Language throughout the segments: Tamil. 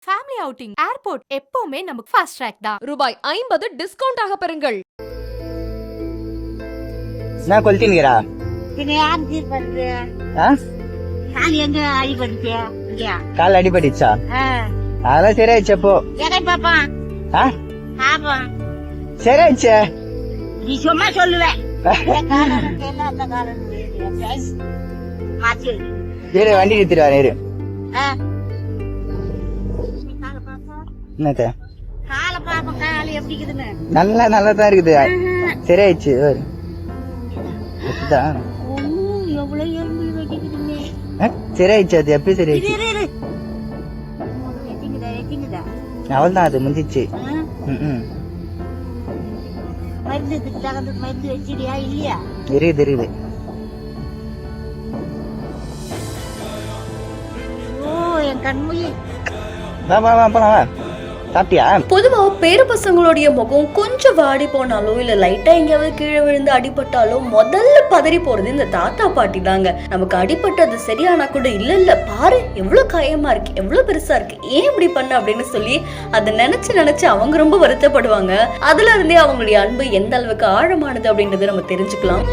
ஃபேமிலி அவுட்டிங் ஏர்போர்ட் எப்பவுமே நமக்கு ஃபாஸ்ட் ட்ராக் தான். ரூபாய் 50 டிஸ்கவுண்ட் ஆக பெறுங்கள். நான் கொல்லிட்டீங்களா? கால் அடிபட்டுச்சா? அதெல்லாம் சரியாயிடுச்சு. அப்போ சரியாயிடுச்சு. நீ சும்மா சொல்லுவேன். வண்டி நிறுத்திடுவாரு இரு. என்னத்த நல்லா நல்லா தான் இருக்குது. சரியாயிடுச்சு. சரியாயிடுச்சு. அது எப்படி சரியாயிடுச்சு? அவள் தான் அது முடிஞ்சிச்சு. இருக்குது இருக்குது. என் கண்மொழி சாப்பிட்டியா? பொதுவா பேர பசங்களுடைய முகம் கொஞ்சம் வாடி போனாலோ இல்ல லைட்டா எங்கேயாவது கீழே விழுந்து அடிபட்டாலோ முதல்ல பதறி போறது இந்த தாத்தா பாட்டி தாங்க. நமக்கு அடிபட்டது சரியானா கூட இல்ல பாரு எவ்வளவு காயமா இருக்கு, எவ்வளவு பெருசா இருக்கு, ஏன் இப்படி பண்ண அப்படின்னு சொல்லி அதை நினைச்சு அவங்க ரொம்ப வருத்தப்படுவாங்க. அதுல இருந்தே அவங்களுடைய அன்பு எந்த அளவுக்கு ஆழமானது அப்படின்றத நம்ம தெரிஞ்சுக்கலாம்.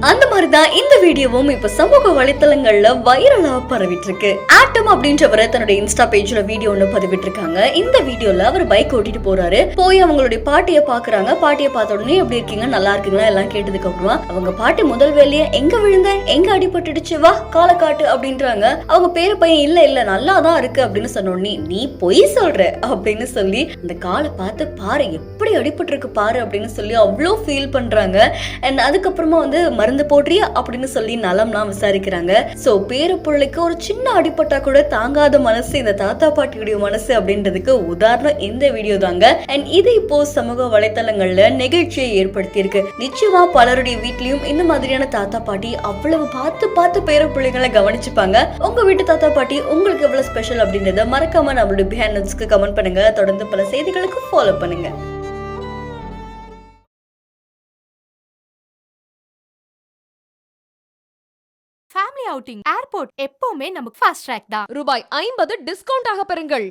அந்த மாதிரிதான் இந்த வீடியோவும் இப்ப சமூக வலைத்தளங்கள்ல வைரலா பரவிட்டு இருக்கு. ஆட்டம் அப்படின்றவரை தன்னுடைய இன்ஸ்டா பேஜ்ல வீடியோ ஒண்ணு பதிவிட்டு இருக்காங்க. இந்த வீடியோல அவர் பைக் ஓட்டிட்டு போறாரு. போய் அவங்களுடைய பாட்டியை பாக்குறாங்க. பாட்டியை பார்த்த உடனே எப்படி இருக்கீங்க, நல்லா இருக்கீங்களா எல்லாம் கேட்டதுக்கு அப்புறம் அவங்க பாட்டி முதல் வேலையை எங்க விழுந்த, எங்க அடிபட்டுடுச்சு, வா காலை காட்டு அப்படின்றாங்க. அவங்க பேர பையன் இல்ல நல்லாதான் இருக்கு அப்படின்னு சொன்ன உடனே நீ பொய் சொல்ற அப்படின்னு சொல்லி அந்த காலை பார்த்து பாரு எப்படி அடிபட்டு இருக்கு பாரு அப்படின்னு சொல்லி அவ்வளோ ஃபீல் பண்றாங்க. அண்ட் அதுக்கப்புறமா வந்து மருந்து போடுறியா அப்படின்னு சொல்லி நலம்லாம் விசாரிக்கிறாங்க. சோ பேர பிள்ளைக்கு ஒரு சின்ன அடிபட்டா கூட தாங்காத மனசு இந்த தாத்தா பாட்டியுடைய மனசு அப்படின்றதுக்கு உதாரணம் இந்த வீடியோ தாங்க. அண்ட் இது இப்போ சமூக வலைத்தளங்கள்ல நெகிழ்ச்சியை ஏற்படுத்தி இருக்கு. நிச்சயமா பலருடைய வீட்லயும் இந்த மாதிரியான தாத்தா பாட்டி அவ்வளவு பார்த்து பேர பிள்ளைங்களை கவனிச்சுப்பாங்க. உங்க வீட்டு தாத்தா பாட்டி உங்களுக்கு எவ்வளவு ஸ்பெஷல் அப்படின்றத மறக்காம நம்மளுடைய பிஹைண்ட் கமெண்ட் பண்ணுங்க. தொடர்ந்து பல செய்திகளுக்கு ஃபாலோ பண்ணுங்க. ஃபேமிலி அவுட்டிங் ஏர்போர்ட் எப்பவுமே நமக்கு ஃபாஸ்ட் ட்ராக் தான். ரூபாய் 50 டிஸ்கவுண்ட் ஆக பெறுங்கள்.